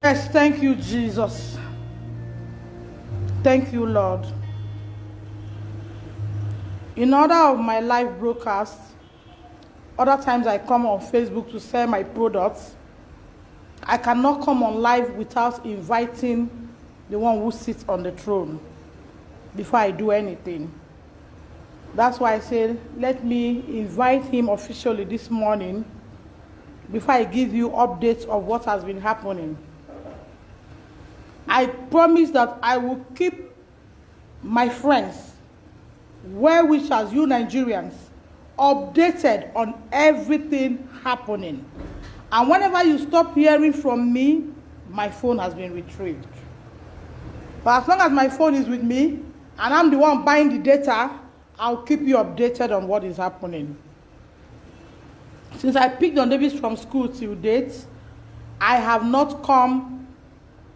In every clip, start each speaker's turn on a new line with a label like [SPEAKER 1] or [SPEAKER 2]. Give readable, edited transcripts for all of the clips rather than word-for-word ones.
[SPEAKER 1] Yes, thank you, Jesus. Thank you, Lord. In order of my live broadcast, other times I come on Facebook to sell my products. I cannot come on live without inviting the one who sits on the throne before I do anything. That's why I said, let me invite him officially this morning before I give you updates of what has been happening. I promise that I will keep my friends, well-wishers, as you Nigerians, updated on everything happening. And whenever you stop hearing from me, my phone has been retrieved. But as long as my phone is with me, and I'm the one buying the data, I'll keep you updated on what is happening. Since I picked Don Davis from school till date, I have not come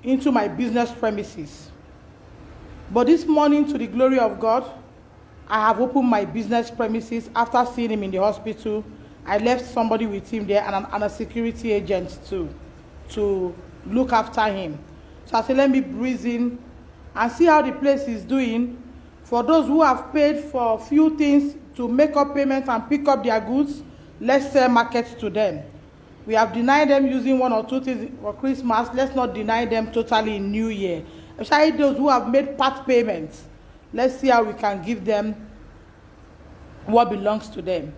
[SPEAKER 1] into my business premises. But this morning, to the glory of God, I have opened my business premises after seeing him in the hospital. I left somebody with him there and a security agent too, to look after him. So I said, let me breeze in and see how the place is doing. For those who have paid for a few things to make up payments and pick up their goods, let's sell markets to them. We have denied them using one or two things for Christmas. Let's not deny them totally in New Year. Especially those who have made part payments. Let's see how we can give them what belongs to them.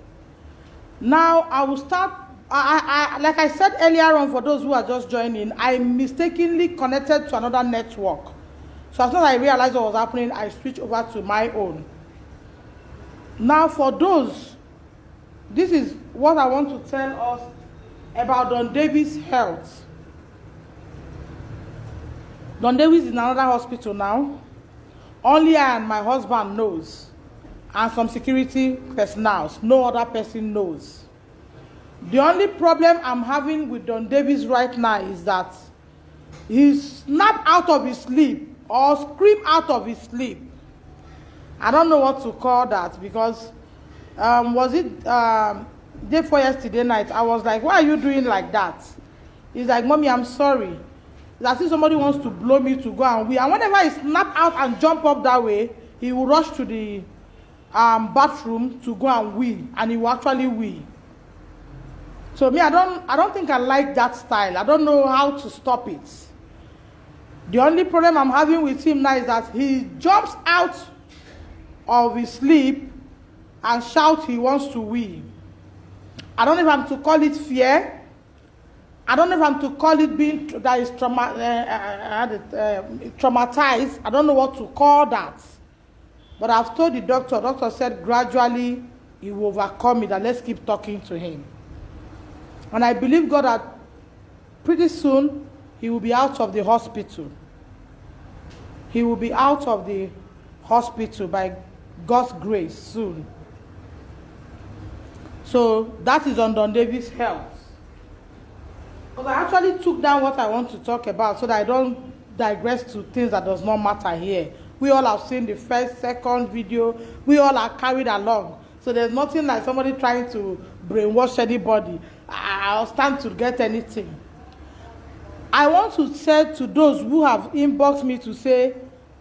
[SPEAKER 1] Now, I will start. Like I said earlier on, for those who are just joining, I mistakenly connected to another network. So as soon as I realized what was happening, I switched over to my own. Now, for those, this is what I want to tell us about Don Davis' health. Don Davis is in another hospital now. Only I and my husband knows, and some security personnel. No other person knows. The only problem I'm having with Don Davis right now is that he snapped out of his sleep or screamed out of his sleep. I don't know what to call that, because was it day before yesterday night? I was like, why are you doing like that? He's like, Mommy, I'm sorry. It's as if somebody wants to blow me to go and wee. And whenever he snap out and jump up that way, he will rush to the bathroom to go and wee, and he will actually wee. So me, I don't think I like that style. I don't know how to stop it. The only problem I'm having with him now is that he jumps out of his sleep and shouts he wants to wee. I don't know if I'm to call it fear. I don't know if I'm to call it being that is traumatized. I don't know what to call that. But I've told the doctor. The doctor said gradually he will overcome it, and let's keep talking to him. And I believe God that pretty soon he will be out of the hospital. He will be out of the hospital by God's grace soon. So that is on Don Davis' health. Because I actually took down what I want to talk about so that I don't digress to things that does not matter here. We all have seen the first, second video. We all are carried along. So there's nothing like somebody trying to brainwash anybody. I'll stand to get anything. I want to say to those who have inboxed me to say,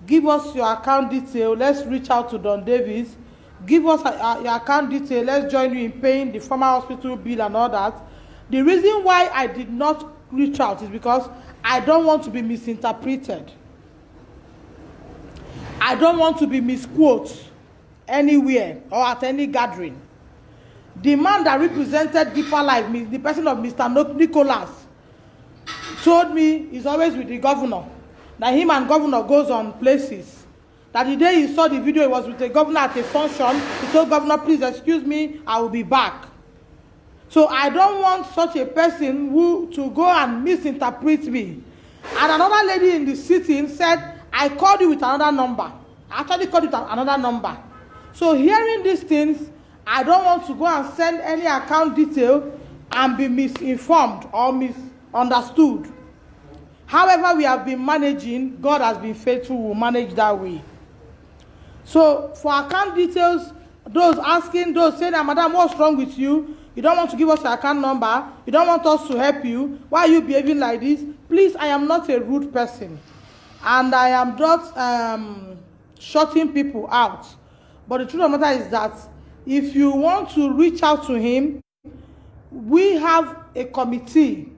[SPEAKER 1] give us your account detail. Let's reach out to Don Davis. Give us your account detail. Let's join you in paying the former hospital bill and all that. The reason why I did not reach out is because I don't want to be misinterpreted. I don't want to be misquoted anywhere or at any gathering. The man that represented Deeper Life, the person of Mr. Nicholas, told me he's always with the governor. That him and governor goes on places. That the day he saw the video, he was with the governor at a function. He told governor, please excuse me, I will be back. So I don't want such a person who to go and misinterpret me. And another lady in the sitting said, I called you with another number. I actually called you with another number. So hearing these things, I don't want to go and send any account detail and be misinformed or misunderstood. However we have been managing, God has been faithful, we'll manage that way. So for account details, those asking, those saying, Madam, what's wrong with you? You don't want to give us your account number. You don't want us to help you. Why are you behaving like this? Please, I am not a rude person, and I am not shutting people out. But the truth of the matter is that if you want to reach out to him, we have a committee.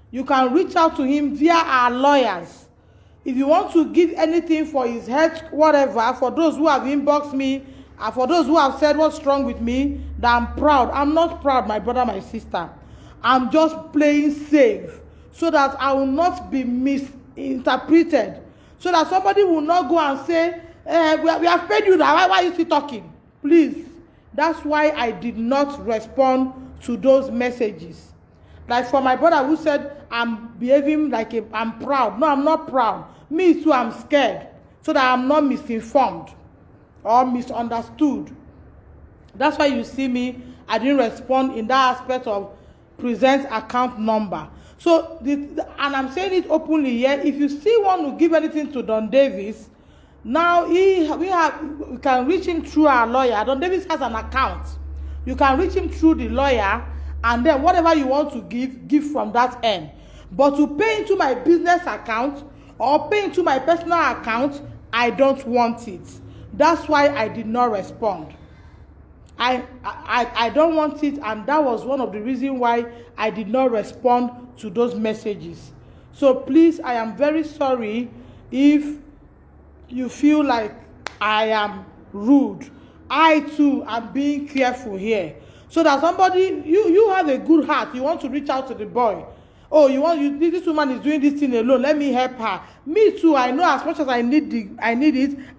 [SPEAKER 1] You can reach out to him via our lawyers. If you want to give anything for his health, whatever, for those who have inboxed me, and for those who have said what's wrong with me, that I'm proud. I'm not proud, my brother, my sister. I'm just playing safe so that I will not be misinterpreted. So that somebody will not go and say, we have paid you now. Why are you still talking? Please. That's why I did not respond to those messages. Like for my brother who said, I'm behaving like I'm proud. No, I'm not proud. Me too, I'm scared. So that I'm not misinformed or misunderstood. That's why you see me, I didn't respond in that aspect of present account number. So, and I'm saying it openly here, if you still want to give anything to Don Davis, now we can reach him through our lawyer. Don Davis has an account. You can reach him through the lawyer, and then whatever you want to give from that end. But to pay into my business account or pay into my personal account, I don't want it. That's why I did not respond. I don't want it, and that was one of the reasons why I did not respond to those messages. So please, I am very sorry if you feel like I am rude. I too am being careful here. So that somebody, you have a good heart, you want to reach out to the boy. Oh, this woman is doing this thing alone, let me help her. Me too, I know as much as I need it,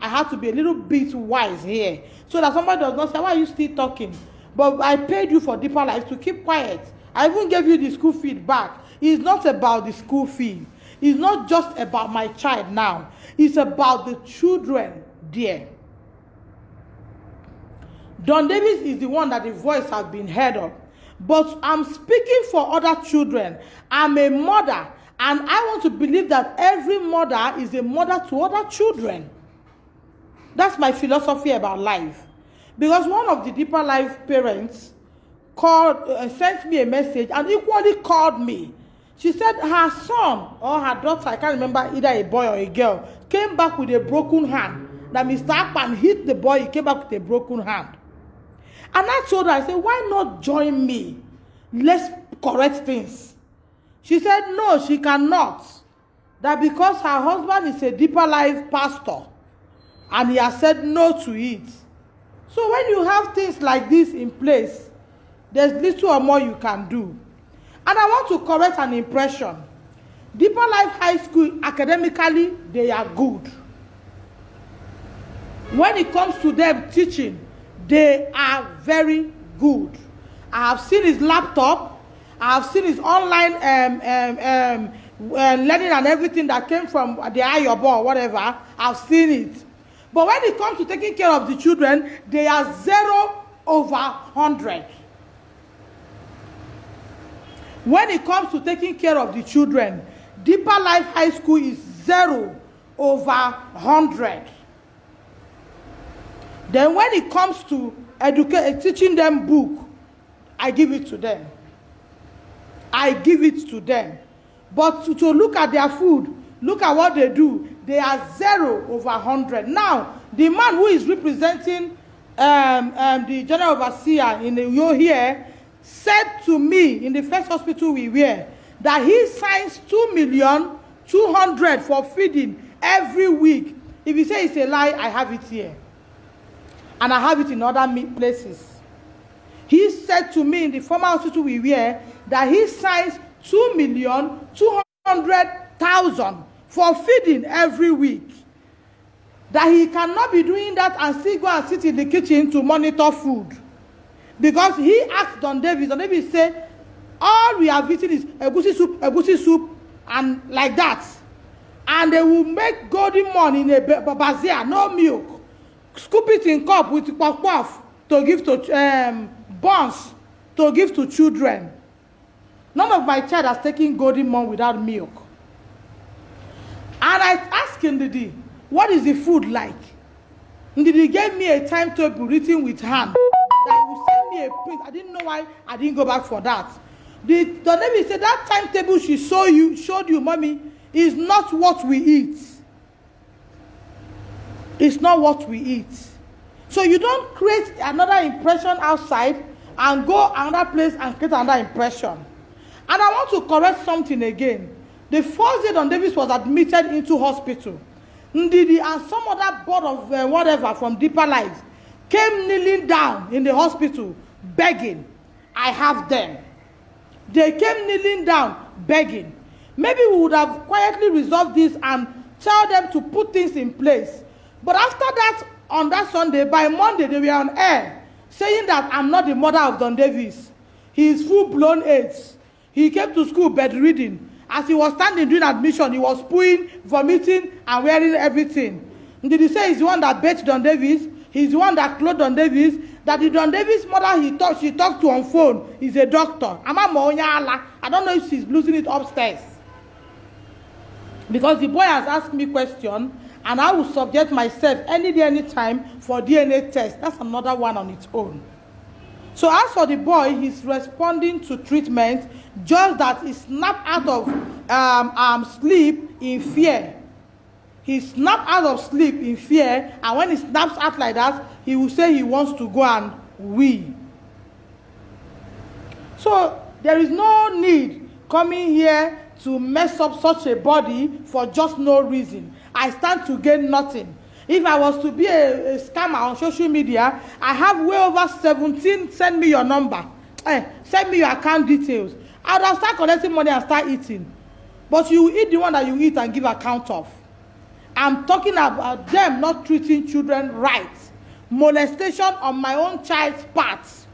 [SPEAKER 1] I have to be a little bit wise here. So that somebody does not say, why are you still talking? But I paid you for Deeper Life to keep quiet. I even gave you the school fee back. It's not about the school fee. It's not just about my child now. It's about the children there. Don Davis is the one that the voice has been heard of. But I'm speaking for other children. I'm a mother, and I want to believe that every mother is a mother to other children. That's my philosophy about life. Because one of the Deeper Life parents sent me a message and equally called me. She said her son or her daughter, I can't remember, either a boy or a girl, came back with a broken hand. That Mr. Akpan hit the boy, he came back with a broken hand. And I told her, I said, why not join me? Let's correct things. She said, no, she cannot. That because her husband is a Deeper Life pastor, and he has said no to it. So when you have things like this in place, there's little or more you can do. And I want to correct an impression. Deeper Life High School, academically, they are good. When it comes to them teaching, they are very good. I have seen his laptop. I have seen his online learning and everything that came from the Ayobo or whatever. I've seen it. But when it comes to taking care of the children, they are 0/100. When it comes to taking care of the children, Deeper Life High School is 0/100. Then when it comes to teaching them book, I give it to them. I give it to them. But to look at their food, look at what they do, they are 0/100. Now, the man who is representing the general overseer in the Uyo here said to me in the first hospital we were that he signs 2,200,000 for feeding every week. If you say it's a lie, I have it here. And I have it in other places. He said to me in the former hospital we were that he signs 2,200,000 for feeding every week. That he cannot be doing that and still go and sit in the kitchen to monitor food. Because he asked Don Davis said, all we have eaten is egusi soup, and like that. And they will make golden morn in a bazaar, no milk. Scoop it in cup with puff to give to buns to give to children. None of my child has taken golden morn without milk. And I asked Ndidi, what is the food like? Ndidi gave me a timetable written with hand that he would send me a print. I didn't know why I didn't go back for that. Don David said that timetable she showed you, mommy, is not what we eat. It's not what we eat. So you don't create another impression outside and go another place and create another impression. And I want to correct something again. The first day Don Davis was admitted into hospital, Ndidi and some other board of whatever from Deeper Life came kneeling down in the hospital begging, I have them. They came kneeling down begging. Maybe we would have quietly resolved this and tell them to put things in place. But after that, on that Sunday, by Monday, they were on air saying that I'm not the mother of Don Davis. He is full-blown AIDS. He came to school bedridden. As he was standing doing admission, he was pooing, vomiting, and wearing everything. Did he say he's the one that bathed Don Davis? He's the one that clothed Don Davis? That the Don Davis mother she talked to on phone is a doctor. I don't know if she's losing it upstairs. Because the boy has asked me question, and I will subject myself any day, any time for DNA test. That's another one on its own. So as for the boy, he's responding to treatment, just that he snapped out of sleep in fear. He snapped out of sleep in fear, and when he snaps out like that, he will say he wants to go and wee. So there is no need coming here to mess up such a body for just no reason. I stand to gain nothing. If I was to be a scammer on social media, I have way over 17. Send me your number. Send me your account details. I would have start collecting money and start eating. But you eat the one that you eat and give account of. I'm talking about them not treating children right. Molestation on my own child's parts.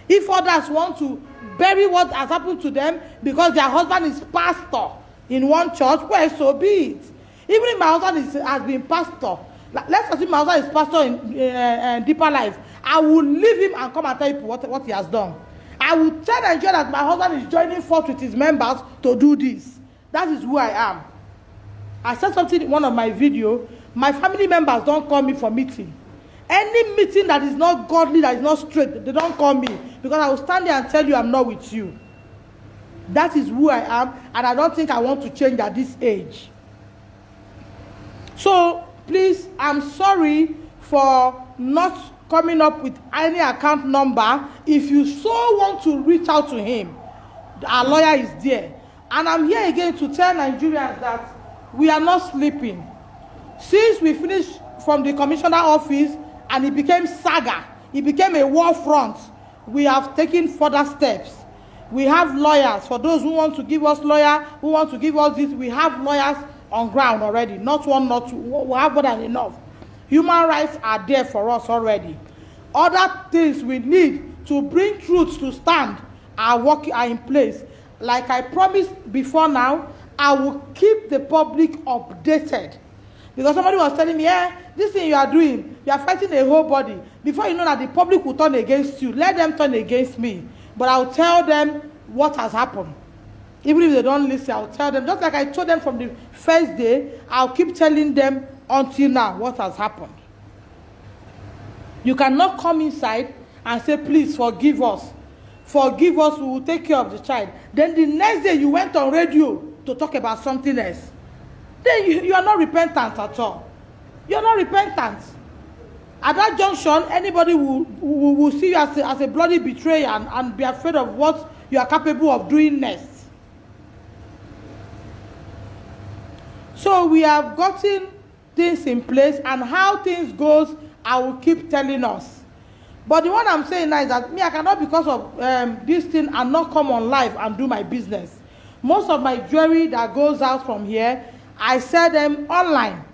[SPEAKER 1] If others want to bury what has happened to them because their husband is pastor in one church, well, so be it. Even if my husband has been pastor, let's assume my husband is pastor in Deeper Life, I will leave him and come and tell you what he has done. I will tell Nigeria that my husband is joining forth with his members to do this. That is who I am. I said something in one of my videos. My family members don't call me for meeting. Any meeting that is not godly, that is not straight, they don't call me. Because I will stand there and tell you I'm not with you. That is who I am, and I don't think I want to change at this age. So, please, I'm sorry for not coming up with any account number. If you so want to reach out to him, our lawyer is there. And I'm here again to tell Nigerians that we are not sleeping. Since we finished from the commissioner office and it became saga, it became a war front, we have taken further steps. We have lawyers. For those who want to give us lawyer, who want to give us this, we have lawyers on ground already. Not one, not two. We have more than enough. Human rights are there for us already. Other things we need to bring truth to stand are in place. Like I promised before now, I will keep the public updated. Because somebody was telling me, this thing you are doing, you are fighting a whole body. Before you know that the public will turn against you, let them turn against me. But I'll tell them what has happened. Even if they don't listen, I'll tell them. Just like I told them from the first day, I'll keep telling them until now what has happened. You cannot come inside and say, please forgive us. Forgive us, we will take care of the child. Then the next day you went on radio to talk about something else. Then you are not repentant at all. You are not repentant. At that junction, anybody will see you as a bloody betrayer and be afraid of what you are capable of doing next. So we have gotten things in place, and how things goes, I will keep telling us. But the one I'm saying now is that I cannot, because of this thing, and not come on live and do my business. Most of my jewelry that goes out from here, I sell them online.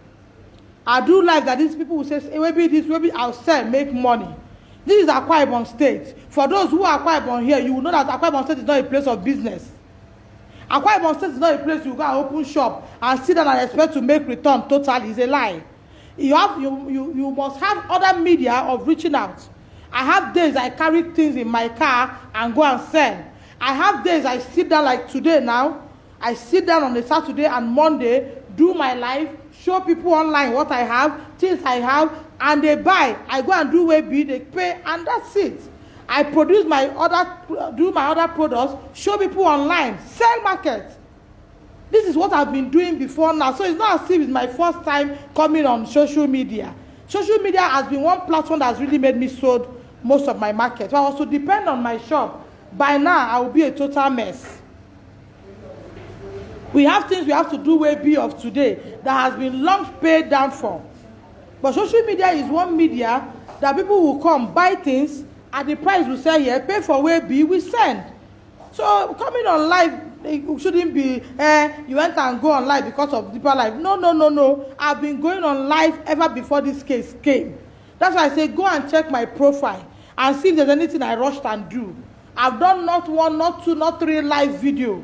[SPEAKER 1] I do live that these people will say, hey, maybe this, maybe I'll sell, make money. This is Akwa Ibom State. For those who are Akwa Ibom here, you will know that Akwa Ibom State is not a place of business. Akwa Ibom State is not a place you go and open shop and sit down and expect to make return totally. It's a lie. You must have other media of reaching out. I have days I carry things in my car and go and sell. I have days I sit down like today now. I sit down on a Saturday and Monday, do my life, show people online what I have, things I have, and they buy. I go and do WebB, they pay, and that's it. I produce do my other products, show people online, sell market. This is what I've been doing before now. So it's not as if it's my first time coming on social media. Social media has been one platform that has really made me sold most of my market. If I was to depend on my shop, by now I will be a total mess. We have things we have to do way be of today that has been long paid down for. But social media is one media that people will come, buy things at the price we sell here, pay for way be, we send. So coming on live, it shouldn't be, you went and go on live because of Deeper Life. No. I've been going on live ever before this case came. That's why I say go and check my profile and see if there's anything I rushed and do. I've done not one, not two, not three live video.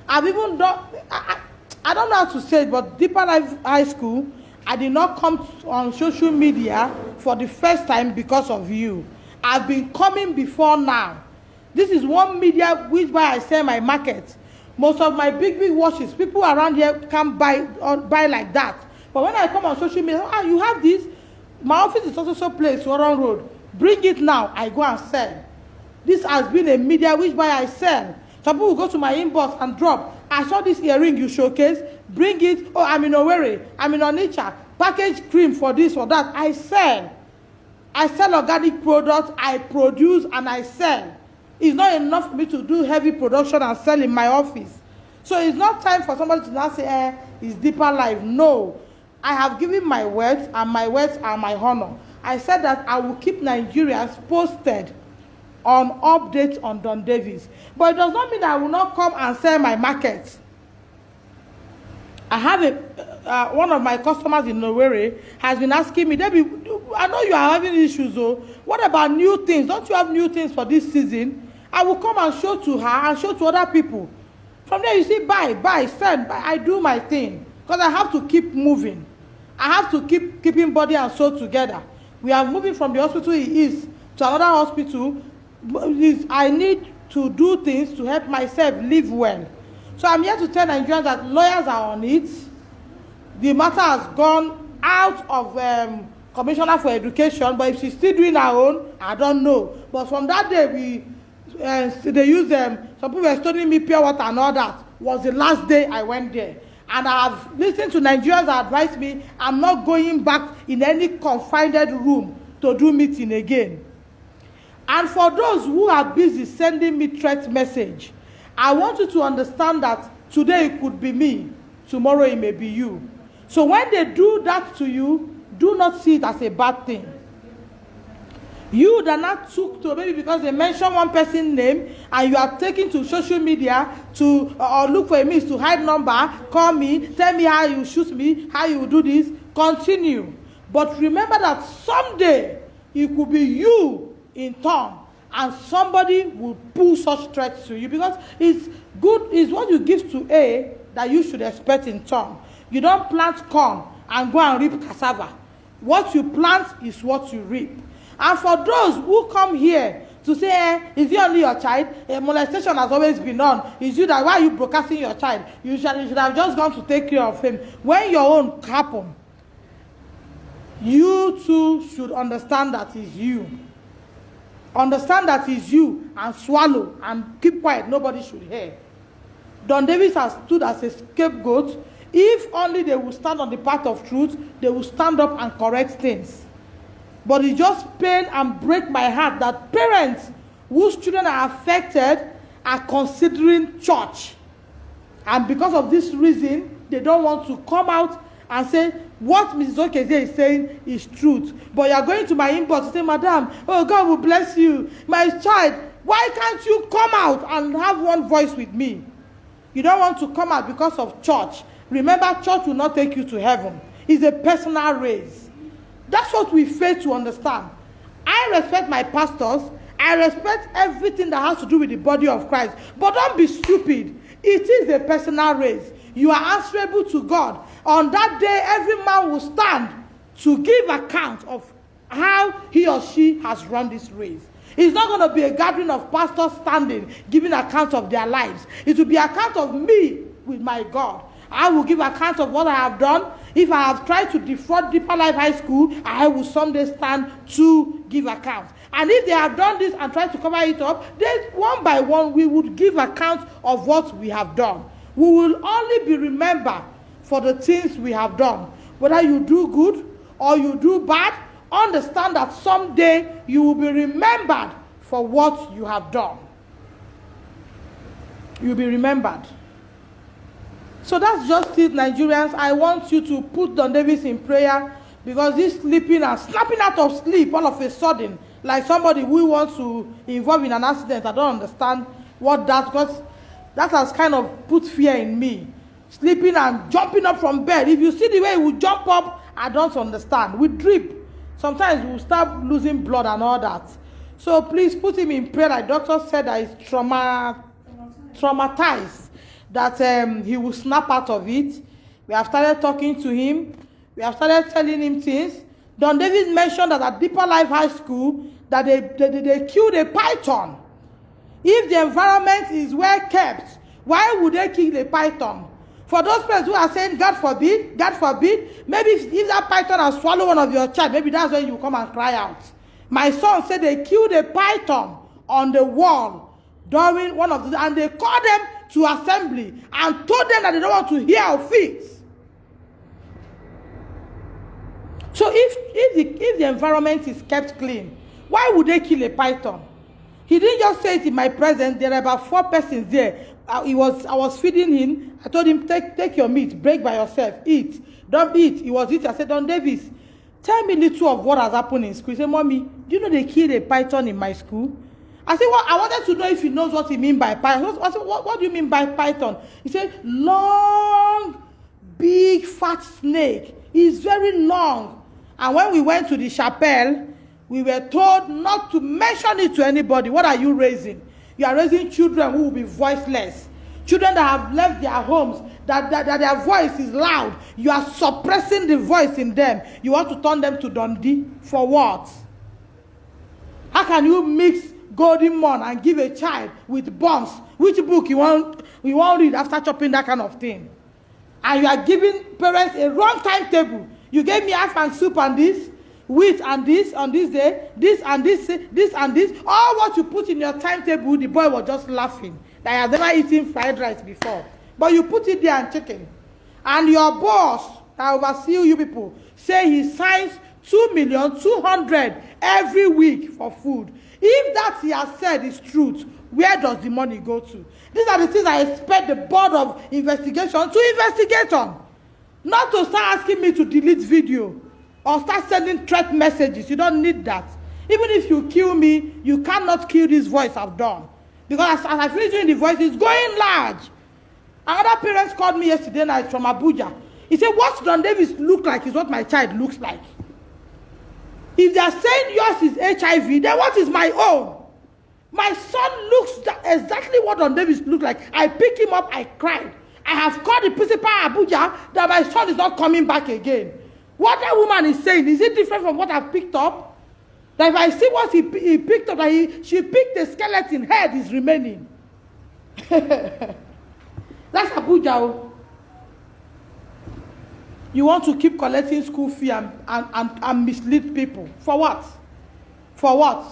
[SPEAKER 1] I've even done, I don't know how to say it, but Deeper Life High School, I did not come on social media for the first time because of you. I've been coming before now. This is one media which by I sell my market. Most of my big watches, people around here can't buy like that. But when I come on social media, you have this. My office is also place, Warren Road. Bring it now. I go and sell. This has been a media which by I sell. Some people will go to my inbox and drop. I saw this earring you showcase. Bring it. Oh, I'm in Owerri. I'm in Onitsha. Package cream for this or that. I sell. I sell organic products. I produce and I sell. It's not enough for me to do heavy production and sell in my office. So it's not time for somebody to now say, it's Deeper Life. No. I have given my words, and my words are my honor. I said that I will keep Nigerians posted on updates on Don Davis. But it does not mean that I will not come and sell my market. I have one of my customers in Owerri has been asking me, Debbie, I know you are having issues, though. What about new things? Don't you have new things for this season? I will come and show to her and show to other people. From there, you see, buy, send, buy. I do my thing because I have to keep moving. I have to keep keeping body and soul together. We are moving from the hospital he is to another hospital. I need to do things to help myself live well. So I'm here to tell Nigerians that lawyers are on it. The matter has gone out of Commissioner for Education, but if she's still doing her own, I don't know. But from that day, they use them. Some people were studying me pure water and all that. Was the last day I went there. And I have listened to Nigerians that advise me, I'm not going back in any confined room to do meeting again. And for those who are busy sending me threat message, I want you to understand that today it could be me, tomorrow it may be you. So when they do that to you, do not see it as a bad thing. You that not took to maybe because they mention one person's name and you are taking to social media to or look for a means to hide number, call me, tell me how you shoot me, how you do this, continue. But remember that someday it could be you in turn and somebody will pull such threats to you because it's good, it's what you give to A that you should expect in turn. You don't plant corn and go and reap cassava. What you plant is what you reap. And for those who come here to say, is it only your child? Molestation has always been on. Is you that why are you broadcasting your child? You should have just gone to take care of him. When your own happen, you too should understand that it's you. Understand that it's you and swallow and keep quiet. Nobody should hear. Don Davis has stood as a scapegoat. If only they will stand on the path of truth, they will stand up and correct things. But it just pain and break my heart that parents whose children are affected are considering church. And because of this reason, they don't want to come out and say, what Mrs. Okeze is saying is truth. But you are going to my inbox and say, Madam, oh, God will bless you. My child, why can't you come out and have one voice with me? You don't want to come out because of church. Remember, church will not take you to heaven. It's a personal race. That's what we fail to understand. I respect my pastors. I respect everything that has to do with the body of Christ. But don't be stupid. It is a personal race. You are answerable to God. On that day, every man will stand to give account of how he or she has run this race. It's not going to be a gathering of pastors standing, giving account of their lives. It will be account of me with my God. I will give account of what I have done. If I have tried to defraud Deeper Life High School, I will someday stand to give give account. And if they have done this and tried to cover it up, then one by one, we would give account of what we have done. We will only be remembered for the things we have done. Whether you do good or you do bad, understand that someday you will be remembered for what you have done. You'll be remembered. So that's just it, Nigerians. I want you to put Don Davis in prayer, because this sleeping and snapping out of sleep all of a sudden, like somebody who wants to involve in an accident. I don't understand what that, because that has kind of put fear in me. Sleeping and jumping up from bed. If you see the way he will jump up, I don't understand. We drip. Sometimes we'll start losing blood and all that. So please put him in prayer. Like doctor said, that he's traumatized, that he will snap out of it. We have started talking to him. We have started telling him things. Don Davis mentioned that at Deeper Life High School, that they killed a python. If the environment is well kept, why would they kill a python? For those parents who are saying, God forbid, maybe if that python has swallowed one of your child, maybe that's when you come and cry out. My son said they killed a python on the wall during one of the, and they called them to assembly and told them that they don't want to hear of it. So if the environment is kept clean, why would they kill a python? He didn't just say it in my presence. There are about 4 persons there. I was feeding him. I told him, take your meat, break by yourself, eat. Don't eat. He was eating. I said, Don Davis, tell me little of what has happened in school. He said, Mommy, do you know they killed a python in my school? I said, well, I wanted to know if he knows what he means by python. I said, what do you mean by python? He said, long, big, fat snake. It's very long. And when we went to the chapel, we were told not to mention it to anybody. What are you raising? You are raising children who will be voiceless. Children that have left their homes, that their voice is loud. You are suppressing the voice in them. You want to turn them to Dundee. For what? How can you mix Golden Morn and give a child with bombs? Which book you won't read after chopping that kind of thing? And you are giving parents a wrong timetable. You gave me half and soup and this, wheat and this on this day, this and this, this and this. All what you put in your timetable, the boy was just laughing. That I have never eaten fried rice before. But you put it there and chicken. And your boss, that oversee you people, say he signs 2,200,000 every week for food. If that he has said is truth, where does the money go to? These are the things I expect the board of investigation to investigate on. Not to start asking me to delete video or start sending threat messages. You don't need that. Even if you kill me, you cannot kill this voice I've done. Because as I finish doing the voice, it's going large. Another parents called me yesterday night from Abuja. He said, what Don Davis look like is what my child looks like. If they are saying yours is HIV, then what is my own? My son looks exactly what Don Davis looked like. I picked him up, I cried. I have called the principal Abuja that my son is not coming back again. What that woman is saying, is it different from what I've picked up? That if I see what he picked up, that she picked a skeleton, head is remaining. That's Abuja. You want to keep collecting school fee and mislead people. For what? For what?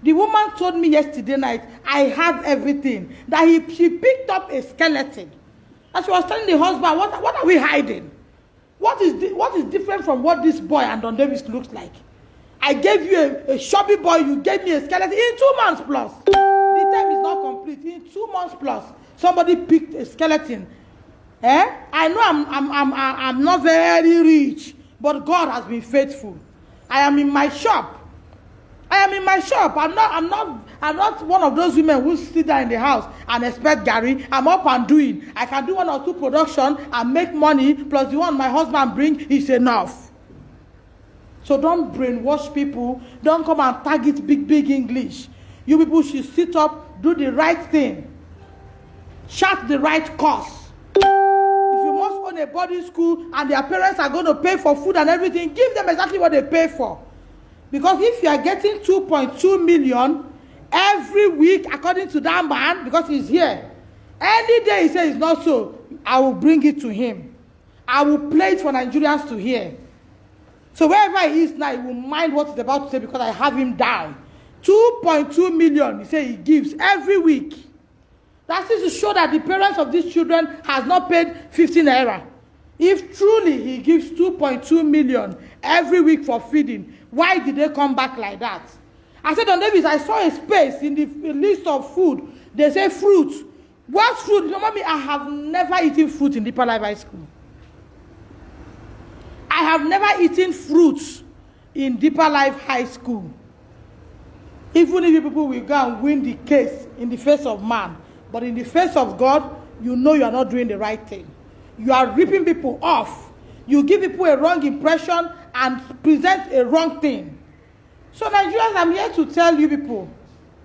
[SPEAKER 1] The woman told me yesterday night, I have everything. That she picked up a skeleton. And she was telling the husband, what are we hiding? What is different from what this boy and Don Davis looks like? I gave you a chubby boy, you gave me a skeleton in 2 months plus. The time is not complete. In 2 months plus, somebody picked a skeleton. I know I'm not very rich, but God has been faithful. I am in my shop. I'm not one of those women who sit there in the house and expect Gary. I'm up and doing. I can do 1 or 2 production and make money, plus the one my husband bring is enough. So don't brainwash people. Don't come and target big English. You people should sit up, do the right thing. Chart the right course. If you must own a boarding school and their parents are going to pay for food and everything, give them exactly what they pay for. Because if you are getting 2.2 million every week, according to that man, because he's here, any day he says it's not so, I will bring it to him. I will play it for Nigerians to hear. So wherever he is now, he will mind what he's about to say because I have him down. 2.2 million, he said he gives every week. That is to show that the parents of these children has not paid 15 naira. If truly he gives 2.2 million every week for feeding, why did they come back like that? I said, Don Davis, I saw a space in the list of food. They say fruit. What fruit? You know, mommy, I have never eaten fruit in Deeper Life High School. I have never eaten fruit in Deeper Life High School. Even if people will go and win the case in the face of man, but in the face of God, you know you are not doing the right thing. You are ripping people off. You give people a wrong impression and present a wrong thing. So Nigerians, I'm here to tell you people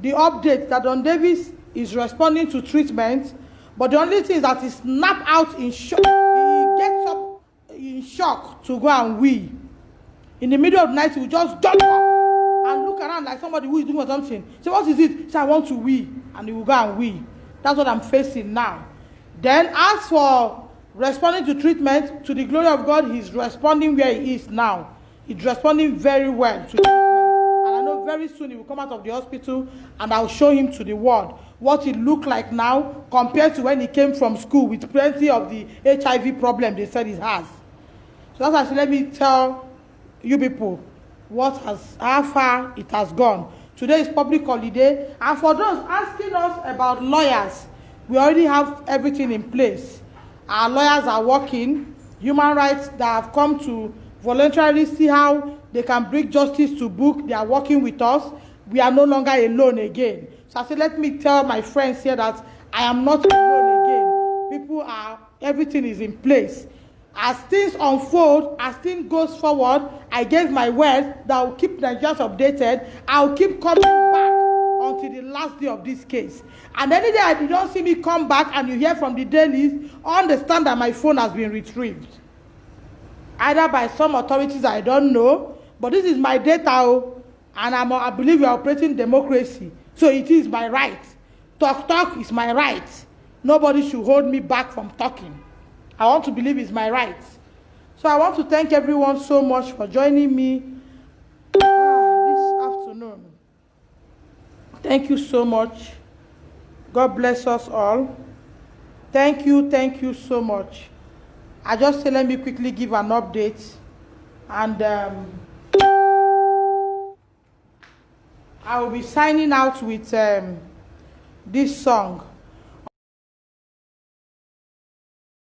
[SPEAKER 1] the update that Don Davis is responding to treatment, but the only thing is that he snapped out in shock. He gets up in shock to go and wee. In the middle of the night, he will just jump up and look around like somebody who is doing something. So what is it? Say, I want to wee. And he will go and wee. That's what I'm facing now. Then as for responding to treatment, to the glory of God, he's responding where he is now. He's responding very well to treatment. And I know very soon he will come out of the hospital and I'll show him to the world what it looked like now compared to when he came from school with plenty of the HIV problem they said he has. So that's why let me tell you people how far it has gone. Today is public holiday, and for those asking us about lawyers, we already have everything in place. Our lawyers are working. Human rights that have come to voluntarily see how they can bring justice to book, they are working with us. We are no longer alone again. So I said, let me tell my friends here that I am not alone again. Everything is in place. As things unfold, as things goes forward, I gave my word that I will keep Nigerians updated. I will keep coming back until the last day of this case. And any day you don't see me come back and you hear from the dailies, understand that my phone has been retrieved. Either by some authorities I don't know, but this is my data, and I believe we are operating democracy. So it is my right. Talk is my right. Nobody should hold me back from talking. I want to believe it's my right. So I want to thank everyone so much for joining me this afternoon. Thank you so much. God bless us all. Thank you so much. I just say let me quickly give an update. And I will be signing out with this song.